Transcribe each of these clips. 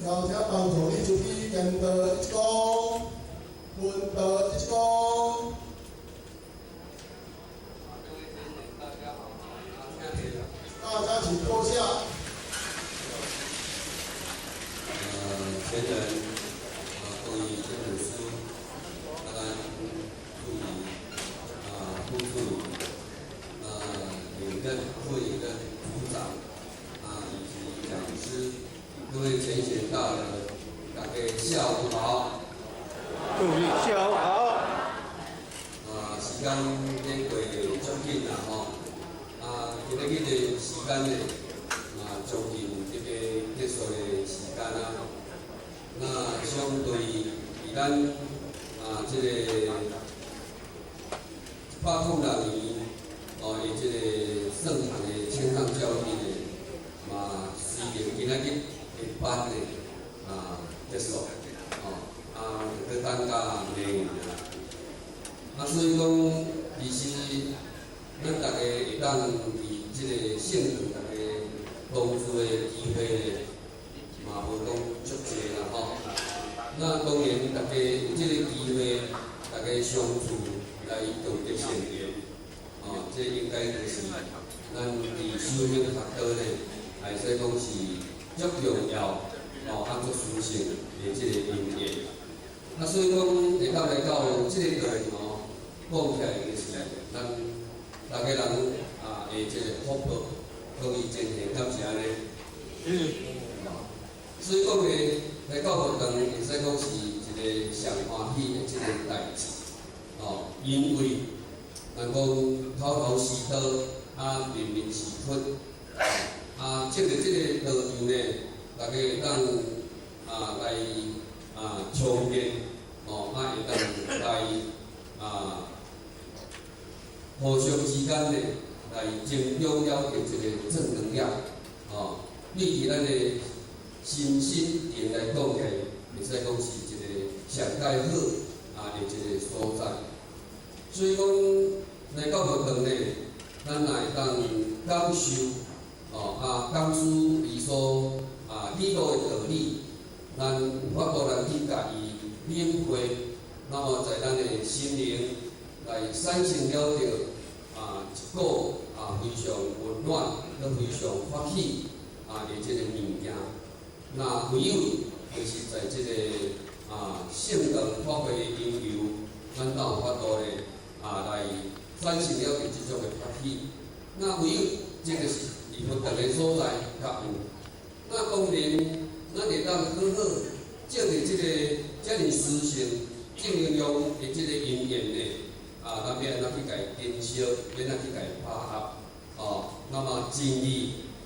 邀请帮助你注意言道一讲，论道一讲。大家请坐下。前人对于这本书，当然注意督促领任会的组长以及讲师，各位前贤大人，大家下午好。注意下午好。时间已过足紧啦吼，今日的时间呢，将近这个结束的时间啊。那相对于咱这个106年的这个圣堂的青藏教育呢，随着今仔日的班呢结束，去等甲明年啦。所以讲，其实咱大家会当伫这个圣堂大家同住的机会呢，无讲足济啦吼。那当然，大家有这个机会，大家相处来共结善缘，这应该就是咱伫修行学道呢，会使讲是足重要，足殊胜的这个因缘。所以讲，会当来到这个地方，讲起来就是咱大家人的这个福报，可以真系感谢呢。所以讲呢，来到学堂，会使讲是一个上欢喜的这个代志，因为咱讲头头是道，面面是佛，借着这个道场呢，大家会当来重建，会当来互相之间呢来增长了解这个正能量，对于咱的身心灵来讲起来，会使讲是一个上介好的一个所在。所以讲来到学堂呢，咱也会当感受讲师伊所理路的道理，咱有法度来去家己领会，那么在咱的心灵来产生了着一个非常温暖、佮非常欢喜的这个物件。那唯有就是在这个圣堂发挥的因由，咱才有法度咧来产生了这种的欢喜。那唯有这个是离佛堂的所在觉悟。那当然，咱会当好好借着这个遮尔殊胜、正能量的这个因缘呢，咱要安怎去家珍惜，要安怎去家把握，那么尽力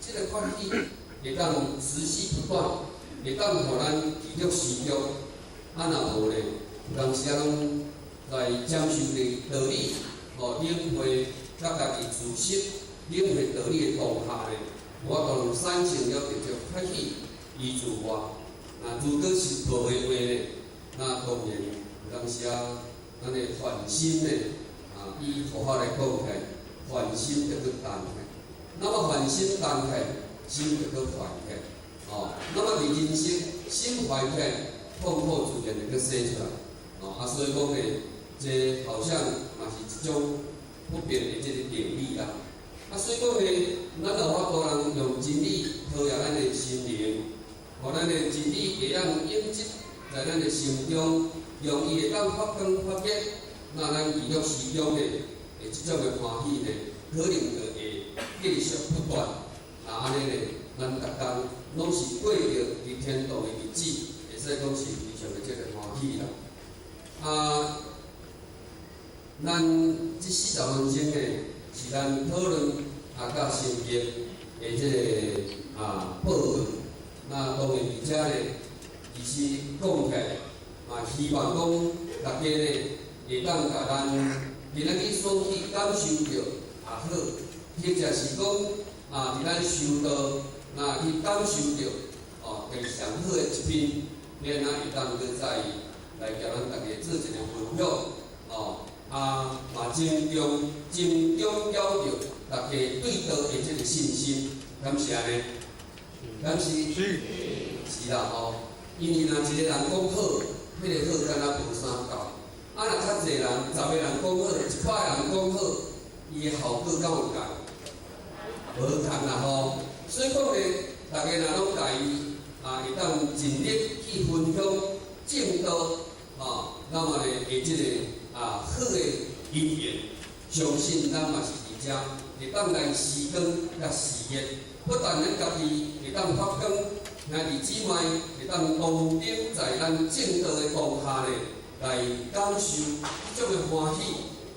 这个欢喜。会当持续不断，会当互咱持续持续。若无咧，有当时拢来接受的道理，领会甲家己自身领会道理的当下咧，我当产生了一种欢喜以自外。如果是无的话咧，那当然有当时咱的烦心咧，以佛法来讲起来，烦心就去淡起。那么烦心淡起。心就搁怀起，那么伫人生心怀起，痛苦自然就搁生出来，所以讲呢，这好像嘛是一种不变的这个定理啦。所以讲呢，咱有法度人用真理陶冶咱的心灵，互咱的真理会当印记在咱的心中，容易会当发光发热，那咱持续时中呢，这种的欢喜呢，可能就会继续不断。安尼呢，咱逐工拢是过着伫天堂的日子，会使讲是非常的这个欢喜啦。咱这40分钟呢，是咱讨论甲圣经的这个报告。那当然而且呢，其实讲起来，希望讲大家呢会当甲咱今仔日所去感受着好，或者是讲。伫咱修道，去感受着最上好的一篇，要安怎会当去再来甲咱大家做一个分享，真重要着大家对道的这个信心，敢是安尼？敢是？是啦因为若一个人讲好，迄个好敢若无啥够。啊，若较侪人，10个人讲好，100个人讲好，伊个效果敢有共？无共啦吼。所以讲咧，大家若拢家己会当尽力去分享正道，那么咧，会即个好的因缘，相信咱嘛是伫遮会当来施光甲事业，不但咱家己会当发光，兄弟姊妹会当同顶在咱正道的当下咧，来感受这种的欢喜，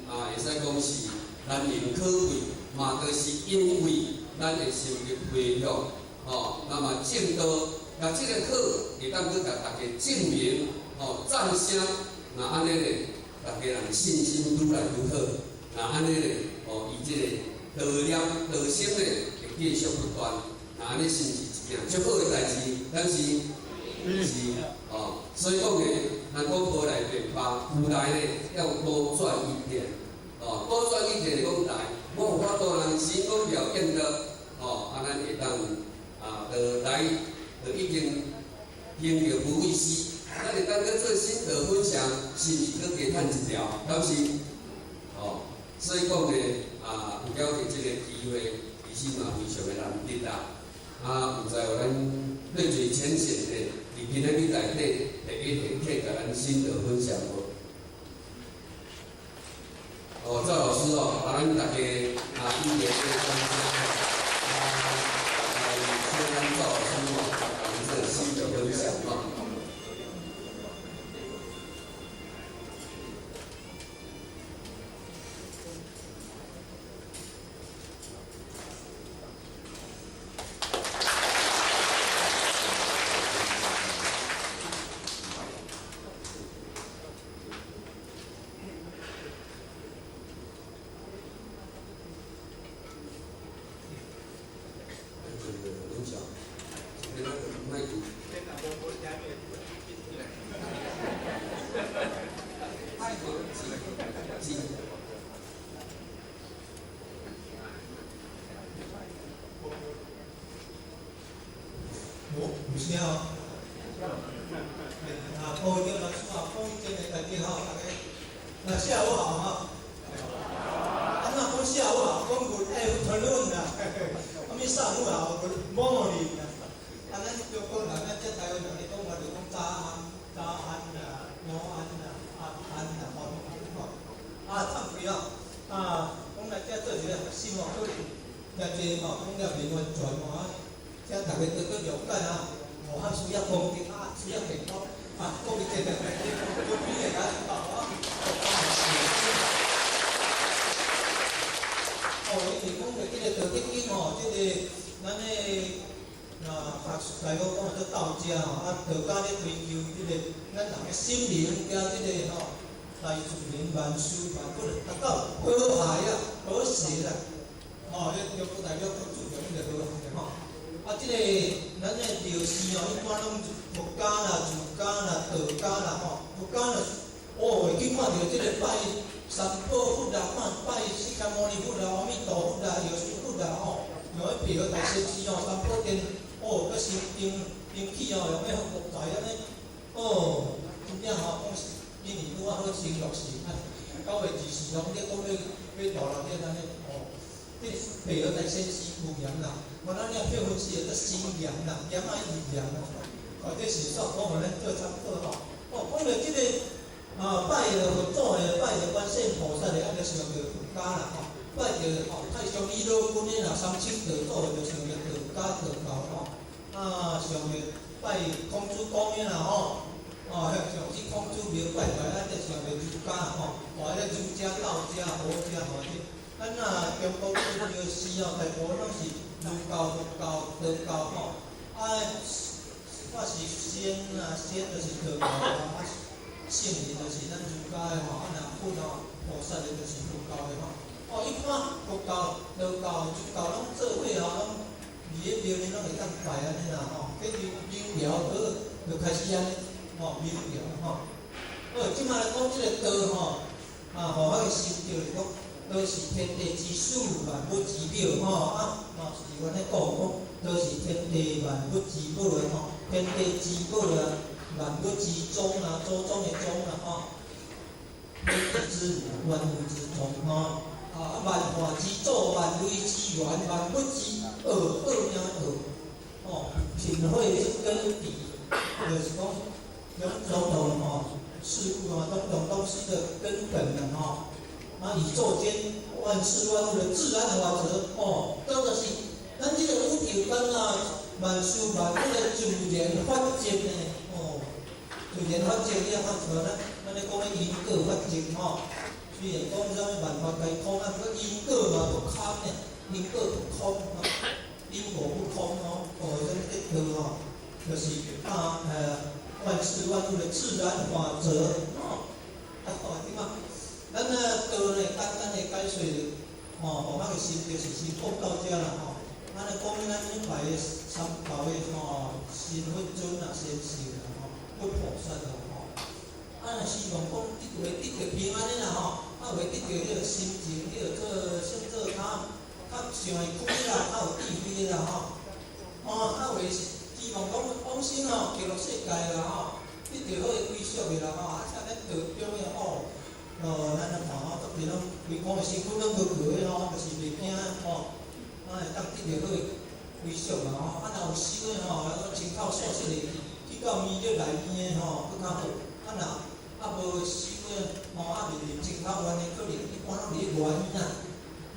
会使讲是难能可贵，嘛就是因为咱的成绩培养，那么正道甲这个好会当去甲大家证明，赞声，那安尼咧，大家人信心愈来愈好，那安尼咧，伊这个道念道心咧会继续不断，那安尼是毋是一件足好的代志？但是是所以讲咧，咱讲无来便发，有来咧要多赚一点，多赚一点讲来，我有法度人成功了见到，咱会当就来就已经行着无畏死。咱会当去做心得分享，是毋是去加趁一条？敢是？所以讲咧，有了解即个机会，其实嘛非常的难得啦。有在有咱对最浅显的，伫今仔日内底，第一堂课甲咱心得分享无？赵老师咱大家一言来听咱赵老师咱这心得分享有声哦。各位老师各位姐妹大家好，大家下午好哈。讲下午好，讲good afternoon 啦，上午好 ，good morning 啦。咱中国人这台湾人咧讲话就讲早安啦，午安啦，晚安啦，参会讲来这做一个核心可能真济讲了面完全这大家都了解需要攻击需要健康攻击这个，就比人家因为讲着这个道德经这个咱的学术来讲做道家道家咧追求这个咱人的心灵加这个来自人万事万物达到和谐和谐啦，这中国大陆最主要就是和谐这个咱的庙寺一般拢佛家啦、儒家啦、道家啦佛家啦，会去看到这个拜三宝佛啦，拜释迦牟尼佛啦、阿弥陀佛啦、药师佛啦用迄庙大仙祠三宝殿佮神灯器用迄木材安尼，真正讲是今年拄好成熟时，9月24号咧讲要大人咧安尼这庙大仙祠有盐啦。咱了票分是个新盐啦，盐伊盐啦，这是说讲咱做参考讲到这个拜着佛祖的，拜着观世音菩萨的，就想着佛家啦拜着太上老君的啦，三清道祖的，就想着道家道教想着拜孔子公的啦上至孔子庙拜拜，就想着儒家或者儒家、道家、佛家咱中国这个庙寺大部分拢是儒教、佛教、道教我是仙就是道教圣人就是咱儒家的佛菩萨的就是佛教的一般佛教、道教、儒教拢做伙拢伫咧庙里拢会当拜安尼啦这就明了就开始安尼明了即摆来讲这个道互我的心着是讲。都是天地之始，万物之母是原来讲都是天地万物之母的天地之母万物之宗啊，祖宗的宗啊，吼，天地之母，万物之宗，吼，万化之祖，万类之源，万物之恶命恶，吼，品慧之根底，就是讲种种吼事物啊，种东西的根本啊，吼，宇宙间万事万物的自然法则，吼，都就是咱这个宇宙间啊，万事万物的自然法则呢，哦，自然法则了，像咱咧讲咧因果法则，吼。虽然讲啥物万法皆空，啊，不过因果嘛不空呢，因果不空，因果不空哦，这个道吼，就是万事万物的自然法则哦。点啊？咱道呢，简单的解说，互咱个心就是先讲到遮啦吼。咱来讲咱呢排个三头的神佛尊啊、神秀啦吼，佛菩萨啦吼。希望讲得着平安的啦吼。为得着迄个心情，迄个算做较上会开啦，较有智慧啦吼。为希望讲往生吼，极乐世界啦吼，得着好个归宿的啦吼。像咱道中的咱看吼，特别拢规讲的身躯拢高高的吼，就是袂惊吼，会当得着好个归宿啦吼。若有修的吼，亲口说说的去到弥勒内面的吼，佫较好。无修的面面真口愿的，可能一般拢伫咧外院啊。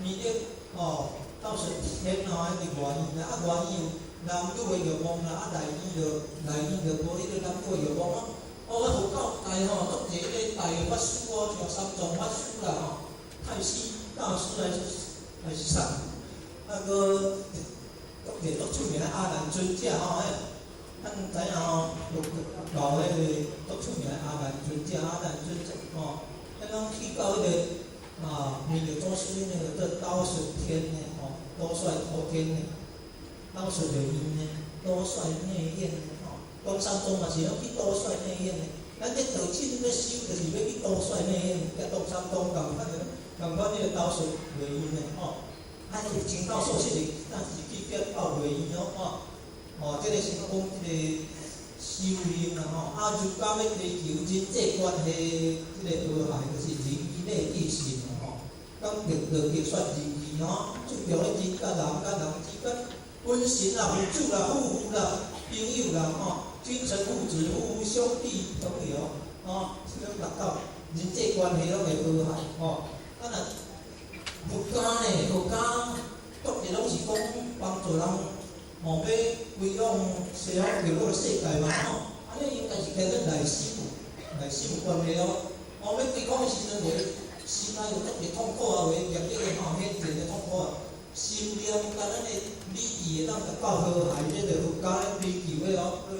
弥勒到神天迄伫外院啦，外院有男女的欲望啦，内院就无迄个男女的欲望啊。佛教内足侪迄个大法师像三藏法师啦吼，太虚大师还是啥？佫足侪足出名的阿难尊者吼，咱知影吼，老迄个足出名的阿难尊者，吼，咱讲去到迄个弥勒祖师那个做刀顺天呢，吼，多帅托天呢，刀顺的因呢，多帅内艳呢，吼，东山宗嘛是拢去多帅内艳呢。咱这道亲要修，就是要去多帅内艳，甲东山宗共款迄个刀顺内因呢，吼，是真道所说的，但是去叫到内因哦，这个是讲这个修行啦吼，如今要追求人际关系这个和谐，就是人以礼敬信吼，讲着结算人义吼，注重咧人甲人之间温馨啦、互助啦、夫妇啦、朋友啦吼，君臣父子、兄弟朋友这种达到人际关系拢会和谐吼。佛家呢，佛家各个拢是讲帮助人。要归拢西方极乐世界嘛吼，安尼应该是跟咱内心有关系哦。要对讲的时阵，心内有特别痛苦啊，业力的显现的痛苦啊，心念甲咱的理智会当达到和谐，这个佛家咧追求的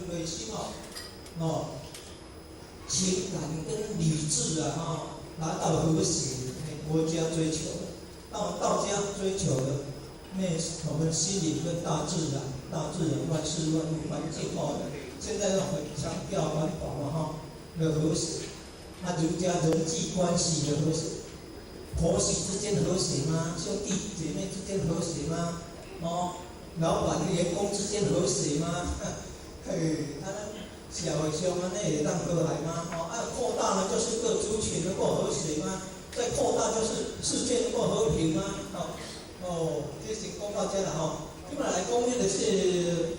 内心情感跟理智啊达到和谐，国家追求的，道家追求的。我们心灵跟大自然万事万物环境现在很强调环保嘛的和谐，儒家人际关系的和谐，婆媳之间和谐吗？兄弟姐妹之间和谐吗？老板员工之间和谐吗？社会上安尼会当和谐吗？扩大了就是各族群能够和谐吗？再扩大就是世界能够和平吗？这是讲到这啦吼。今摆来讲，迄个是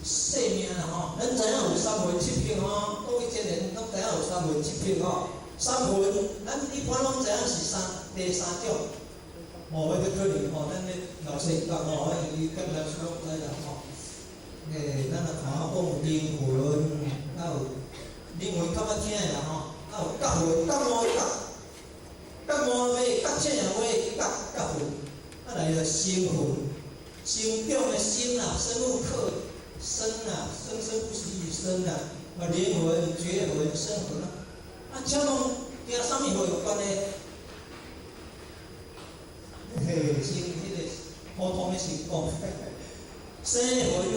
生命啦吼。咱知影有三魂七魄吼，各位前人拢知影有三魂七魄吼。三魂，咱一般拢知影是第三种。迄个可能咱咧老师讲伊跟咱说拢知啦吼。咱来看讲有灵魂，有灵魂较捌听的啦吼，有觉魂，觉魔的觉，觉魔的觉醒的觉魂。来个生魂，生长的生啦，生物课生啦，生不息生啦，灵魂、觉魂、生魂啦。这拢跟啥物会有关呢？先迄个普通的先讲，生魂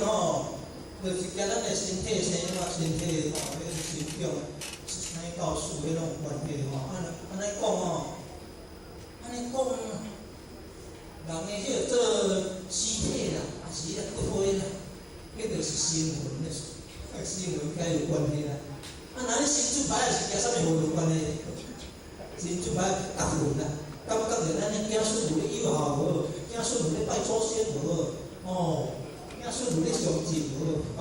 就是跟咱的身体生嘛，身体迄个生长，生到死迄种关系安尼讲人的迄个做尸体啦，还是骨灰啦，迄就是生魂的，生魂该有关关系啦。啊，那你神主牌也是甲啥物无有关系？神主牌结婚啦，感觉着咱的子孙有咧有效无？子孙有咧拜祖先无？哦，子孙有咧上进无？哦，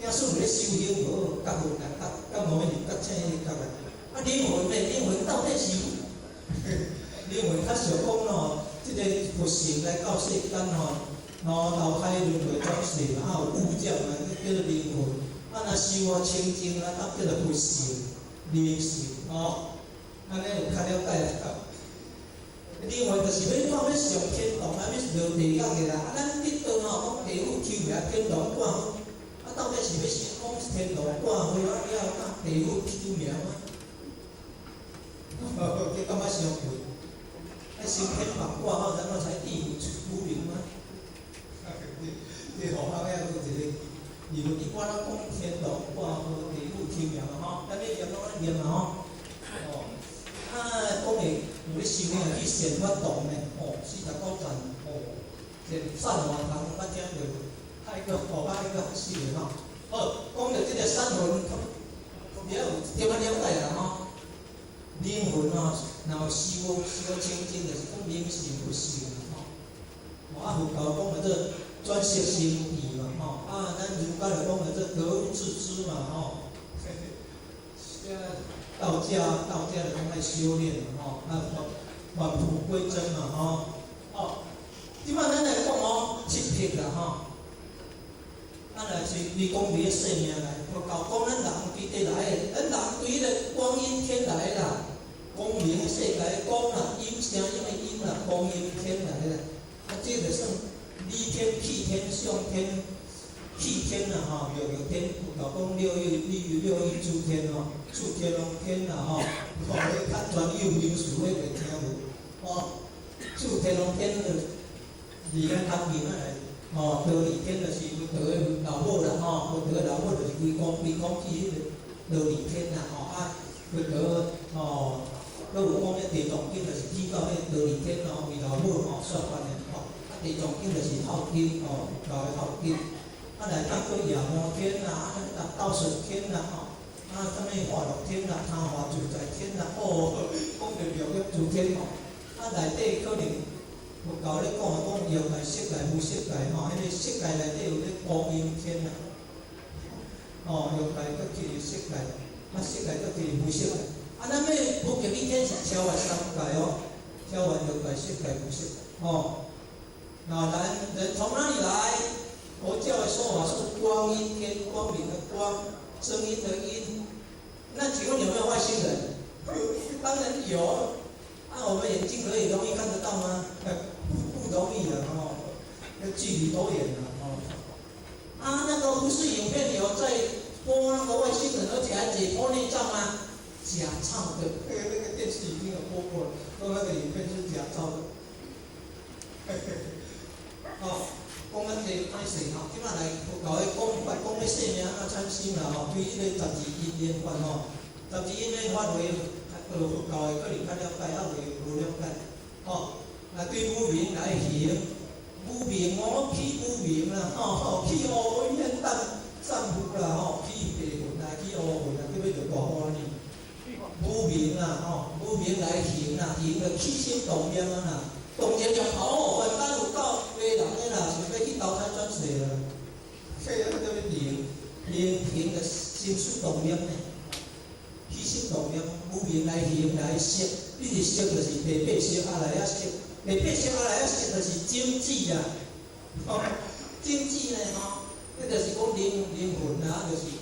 子孙有咧修行无？结婚啦，甲某个人甲请伊结啦。啊，灵魂咧，灵魂到底是？灵魂较想讲咯，即个佛性来到世间吼，投胎轮回转世嘛，啊有物件嘛，叫做灵魂。啊，若修啊清净啊，当叫做佛性、灵性哦。安尼有较了解啦。灵魂就是要看要上天堂啊，要落地狱个啦。啊，咱得到吼，讲地府求名，天堂挂号。啊，到底是要先讲天堂挂号，啊，了讲地府求名啊？这感觉伤贵。啊，先天堂挂号，然后才地府出名吗？这学校遐有一个，如果一般咱讲天堂挂号，地府求名啊吼，咱咧念拢咧念啊吼。哦，啊，讲的有咧修行去善法堂呢，哦，49站，哦，善善华堂，捌听着，太个学啊，迄个学习的吼。好，讲到即个三魂，了点仔了解啦吼。灵魂啊，若有修清净，就是讲灵性不性吼。哦，啊，佛教讲叫做转识心意嘛吼，啊，咱儒家就讲叫做格物致知嘛吼。道家就讲爱修炼嘛吼，啊，返璞归真嘛吼。哦，即摆咱来讲哦，七魄啦吼。咱来是你讲你个生命来，佛教讲咱人伫地来的，咱人对迄个光阴天来啦，光明世界的光啦，阴声音的阴啦，光阴天来啦。啊，这个算理天、气天、象天、气天啦吼，六天，佛教讲六欲诸天吼，诸天龙天啦吼，吼，迄较专有名词，迄袂听无？哦，诸天龙天就离咱较近来。哦，道理天就是道的老母啦，吼，道的老母就是规讲起迄个道理天啦，吼啊，道哦，佮有讲迄地藏经就是起到迄道理天咯，为老母吼说法的吼，啊地藏经就是孝经吼，老的孝经，啊来当过阎王天啦，啊道神天啦，吼，啊什么化乐天啦，他化自在天啦，哦，讲着六欲诸天吼，啊内底可能。佛教咧讲欲界、色界、无色界吼，迄个色界内底有咧光阴天啦，哦，欲界搁去色界，啊色界搁去无色界，啊咱要不极一天是超越三界哦，超越欲界、色界、无色界，哦，那人从哪里来？佛教的说法是光阴天，光明的光，声音的音。那请问有没有外星人？当然有。啊，我们眼睛可以容易看得到吗？不容易的哦，那距离多远了哦？啊，那个不是影片有在播那个外星人，而且还解剖内脏吗？假造的，那个电视已经有播过了，说那个影片是假造的。哦，讲咱这歹势吼，即摆来佛教的讲的生命啊，产生啦吼，对迄个12因缘法吼，12因缘法为。佛教的可能较了解，啊无了解。哦，啊对无明来行，无明哦起无明啦，吼起乌云现占卜啦，吼起白云啦，起乌云啦，叫要着大欢喜。无明啦，吼无明来行啦，行着起心动念啊啦，动念就哦，凡间有够迷人的啦，想要去投胎转世啦，所以叫做灵，灵行着心思动念呢。起心动念，无明来行来色，你是色就是白白色，啊来啊色，白白色啊来啊色就是精致啊，哦，精致呢吼，迄就是讲灵魂啊，就是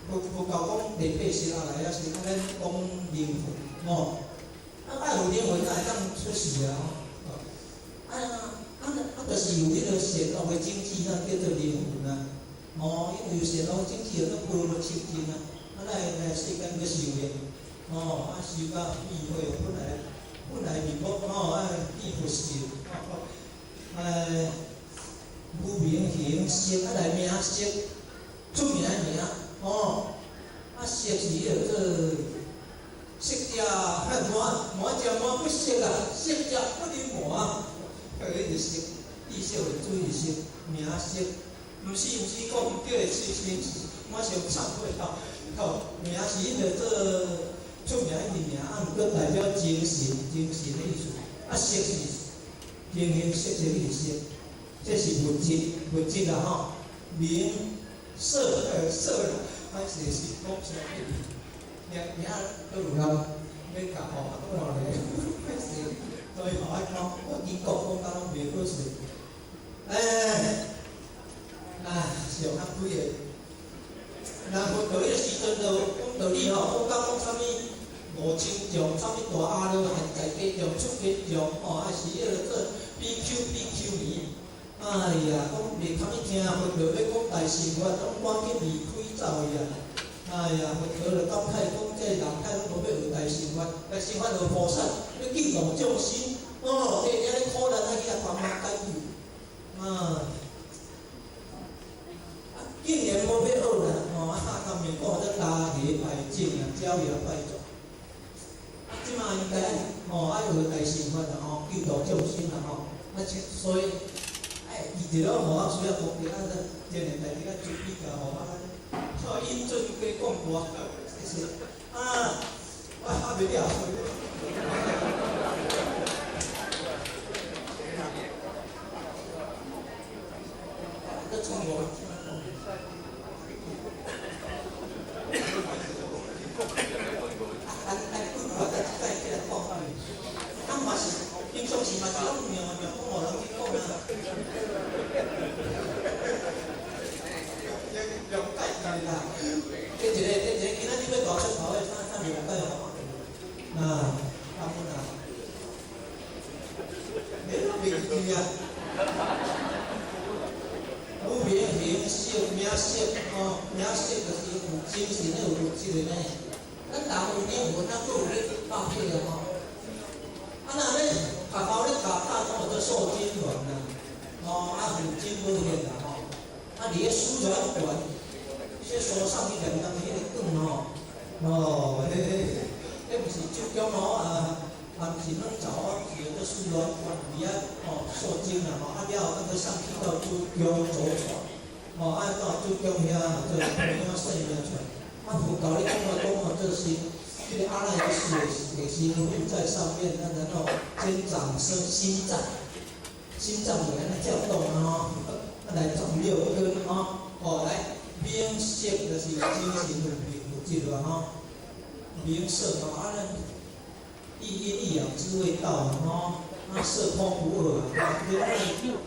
佛教讲白白色啊来啊色，咱讲灵魂，哦，啊有灵魂才会当出世啊，就是有迄个善恶的精致，那叫做灵魂啊，哦，因为有善恶的精致，就般若清净啊。来世间个修炼，哦，啊修到智慧，本来面目，哦，啊变佛性，无明行色，啊来名色，出名名，哦，啊色是迄个色者满者满不色啊，色者不能满，迄个色，意色的注意色，名色，毋是讲叫会是，我想忏悔吼。好，名是迄个做出名迄个名，啊，毋过代表精神的意思。啊，色是形形色色的色，这是物质啦吼。名色啦，歹势是讲啥物？名都有人要甲吼，啊，都话咧，歹势，所以吼爱讲，我英国讲到袂好势。上较贵个，人佛道迄个时阵就讲道理吼，讲啥物无清净，啥物大阿罗汉在家中出家中，还是迄个做 BQ 呢？哎呀，讲袂堪去听佛道要讲大乘法，拢赶紧离开走去啊！哎呀，佛道就感慨讲，这人海拢无要学大乘法，大乘法就菩萨要救度众生，这遐苦难啊，去啊帮忙解救，竟然无要学啦，甘面讲这大业拜正啊，教业拜众。即马应该爱学大乘法啦，救度众生啦，所以伊就互我需要讲其他的这个代志，注意个互我，因做加讲我，是我袂了。这从我。平常时嘛是拢妙讲无人去讲啊，了解伊啦。这一个，今仔日要大出头的，啥了解吼？感恩啊！袂记住啊！有名形色，名色名色就是有精神有物质的呢。咱人有灵魂，咱佫有咧搭配的吼。那咧学校咧教大众做受精卵啦，父精母现啦吼，伫咧输卵管，说上去两当迄个管迄毋是手姜毋是软枣是做输卵管伫受精啦了后再上去到子宫左传，到子宫遐做培养生命出来，佛教咧讲这是。这个阿赖耶识给心附在上面，然后先长生心脏来跳动来长六根来名色就是精神有质啦名色一阴一阳之谓道色空无二这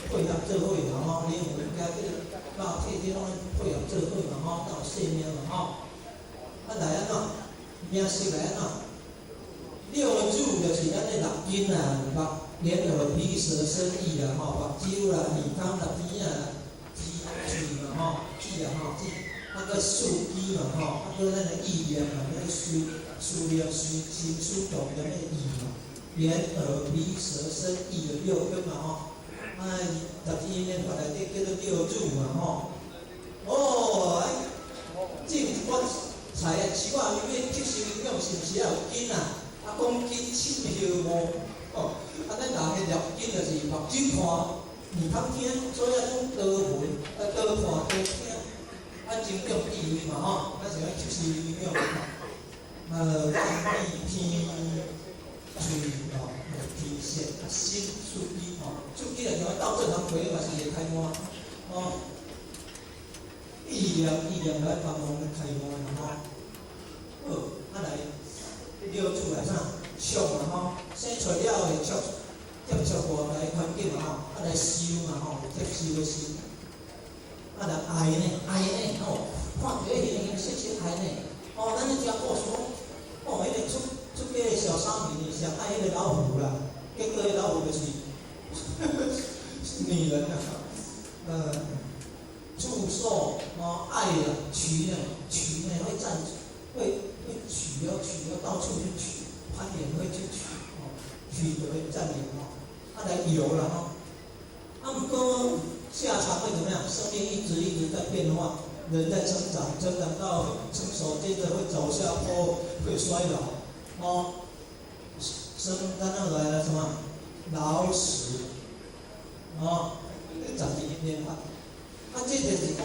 配合做伙啦灵魂加这个肉体这拢配合做伙啦到生命啦来名色来六柱就是咱的六根啦，目、眼、耳、鼻、舌、身、意啦，目睭啦、耳孔啦、鼻啊、嘴嘛，齿啊，个触机嘛，个咱的意念嘛，那个思念、心、思动的那个意嘛，眼、耳、鼻、舌、身、意的六根嘛，12念法内底叫做六柱嘛，这我。才奇怪，你要吸收营养是毋是要有筋啊？讲筋气血无咱人的六筋就是目睭看，耳孔听，所以讲多闻、多看、多听，增长智慧嘛咱是要吸收营养眼、耳、鼻、嘴鼻舌、心、触机触机就像斗阵通陪嘛是会开满意念来帮忙开发啦来六柱来啥？触生出了会触，接触外来环境来收接收的收。来爱呢，看到形形色色爱呢，咱咧听故事迄个出家的小沙弥上爱迄个老虎啦，结果迄老虎就是女人触受爱了取会占会取到处去取，攀岩会去取得会占领来游了不过下场会怎么样？生命一直在变化，人在成长到成熟，接着会走下坡，会衰老咱那来了什么老死这12年法。这就是讲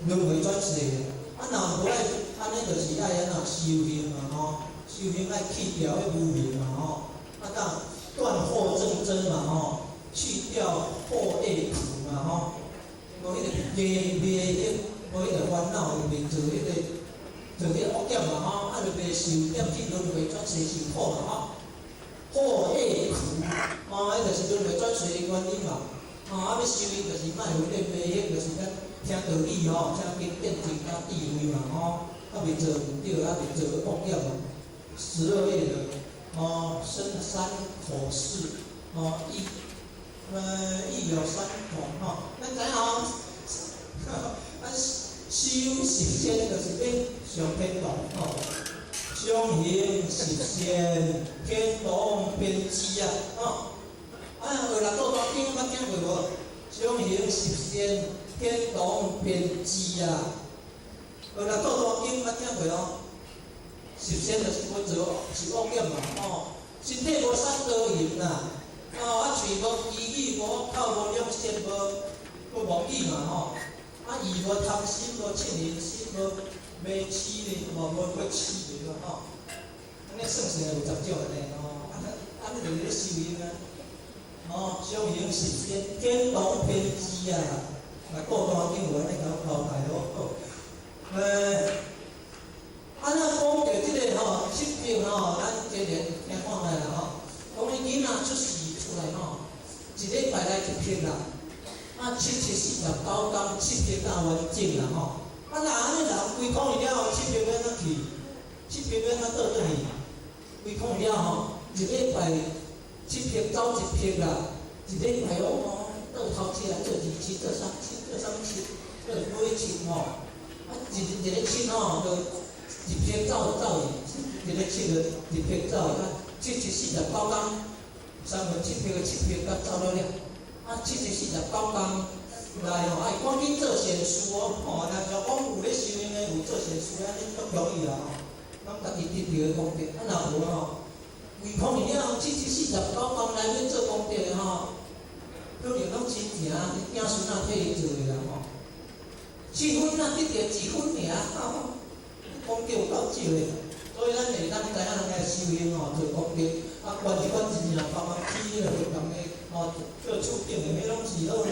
轮回转世的，若无爱安尼就是爱安怎修行嘛吼，修行爱去掉迄污名嘛吼，当断惑正真嘛吼，去掉惑业苦嘛吼，无迄个无迄个烦恼，袂做迄个做迄个恶业嘛吼，就袂受业去轮回转世受苦嘛吼。惑业苦，迄就是轮回转世的原因嘛。要修行就是莫有迄个迷惑，就是咱听道理吼，听经典增加智慧嘛吼，袂做唔对，袂做恶业嘛。12业的身三口四意有三种吼，咱知影咱修十仙就是要上天堂吼。相行十仙，天堂遍知啊！学人做大经，捌听过无？相行十仙，天堂遍知啊！学人做大经，捌听过咯？十仙就是要做是恶业嘛，身体无三高淫啦，喙无绮语，无口无两舌，无妄语嘛，意无贪心，无嗔人心，无袂痴咧，无过痴咧咯，安尼算是有10种咧，安尼就是咧修行啊，相行十仙，天堂遍知啊，过大经有安尼甲我交代咯，安尼讲到即个7品咱接连听看来啦讲伊囡仔出世出来一礼拜来1品啦，7七49天7品完整啦若安尼人规空了后，7品要怎去？7品要怎倒转去？规空了一礼拜7品走1品啦，一礼拜倒头七来做27，做37，做37，做每7一个7就1品走去，一个7就1品走去，7七49天7/3品的7品甲走了7七49天。来爱赶紧做善事若像讲有咧修行的，有做善事安尼足容易啦咱家己得着功德，若无规空了7七49天来要做功德可能拢亲情囝孙仔替伊做的啦7分得着1分尔功德有够少的，所以咱会当知影人来修行做功德，管是管真正帮忙起迄个活动的做厝顶的，迄拢是好咧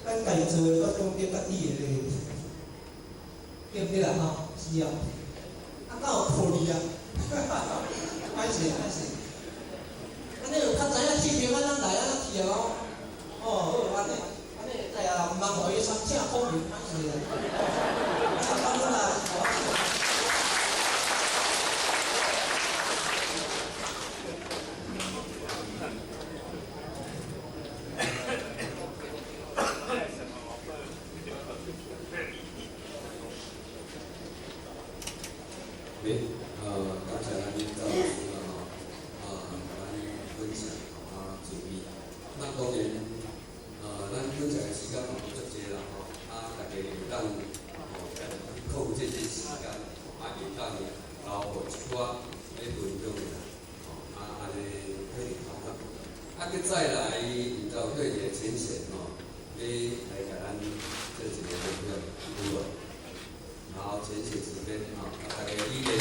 咱家己做的，我功德较低的咧，对不对啦是啊，敢有道理啊？歹势，安尼就较知影7品咱来去好安尼知啊，毋通互伊参请空名，歹势啦，感恩啦。刚才咱赵老师咱分享主义，那当然咱分享的时间无足济啦大家有当靠这些时间有当交互一寡咧分享的安尼可以好个再来就对一个浅显来甲咱做一个分享，然后浅显这边大家理解。